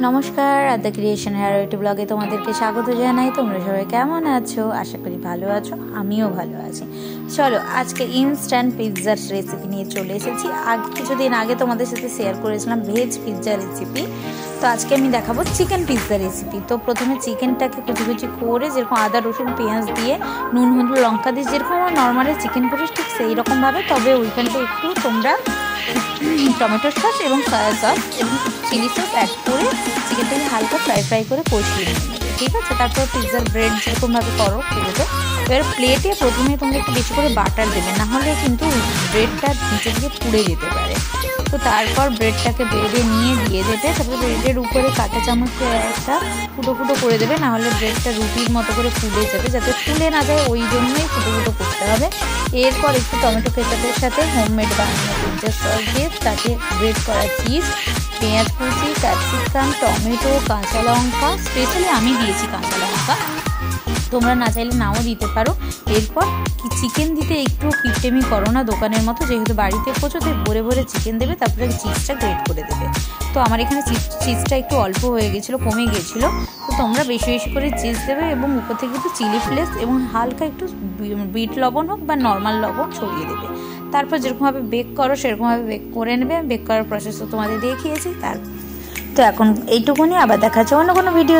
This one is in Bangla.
নমস্কার, আদ্যা ক্রিয়েশনের আরও একটি ব্লগে তোমাদেরকে স্বাগত জানাই। তোমরা সবাই কেমন আছো? আশা করি ভালো আছো, আমিও ভালো আছি। চলো, আজকে ইনস্ট্যান্ট পিৎজার রেসিপি নিয়ে চলে এসেছি। কিছুদিন আগে তোমাদের সাথে শেয়ার করেছিলাম ভেজ পিৎজা রেসিপি, তো আজকে আমি দেখাবো চিকেন পিৎজা রেসিপি। তো প্রথমে চিকেনটাকে কুচি কুচি করে, যেরকম আদা রসুন পেঁয়াজ দিয়ে নুন হলুদ লঙ্কা দিয়ে যেরকম আমরা নর্মালি চিকেন করি ঠিক সেই রকমভাবে, তবে ওইখানটা একটু তোমরা টমেটো সস এবং সয়া সস এবং চিলি সস অ্যাড করে চিকেনটাকে হালকা ফ্রাই করে কষিয়ে নেবে, ঠিক আছে? তারপর পিৎজার ব্রেড যেরকমভাবে করো করবে। এবার প্লেটে প্রথমে তোমরা একটু বেশি করে বাটার দেবে, নাহলে কিন্তু ব্রেডটা নিচে দিকে পুড়ে যেতে পারে। তো তারপর ব্রেডটাকে ব্রেডে নিয়ে দিয়ে দেবে, তারপর ব্রেডের উপরে কাঁটা চামচ একটা ফুটো ফুটো করে দেবে, নাহলে ব্রেডটা রুটির মতো করে ফুলে যাবে। যাতে ফুলে না যায় ওই জন্যই ফুটো ফুটো করতে হবে। এরপর একটু টমেটো কেচাপের সাথে হোমমেড বানানো পিৎজা সস দিয়ে তাতে ব্রেড করা চিজ, পেঁয়াজ কুচি, ক্যাপসিকাম, টমেটো, কাঁচা লঙ্কা, স্পেশালি আমি দিয়েছি কাঁচা লঙ্কা, তোমরা না চাইলে নাও দিতে পারো। এরপর চিকেন দিতে একটু কিপটেমি করো না দোকানের মতো, যেহেতু বাড়িতে করছো তাই ভরে ভরে চিকেন দেবে, তারপরে চিজটা গ্রেট করে দেবে। তো আমার এখানে চিজটা একটু অল্প হয়ে গেছিলো, কমে গেছিলো, তো তোমরা বেশি বেশি করে চিজ দেবে এবং উপর থেকে একটু চিলি ফ্লেক্স এবং হালকা একটু বিট লবণ হোক বা নর্মাল লবণ ছড়িয়ে দেবে। তারপর যেরকমভাবে বেক করো সেরকমভাবে বেক করে নেবে। বেক করার প্রসেস তো তোমাদের দেখিয়েছি। তো এখন এইটুকুনি, আবার দেখা যাচ্ছে অন্য কোনো ভিডিও।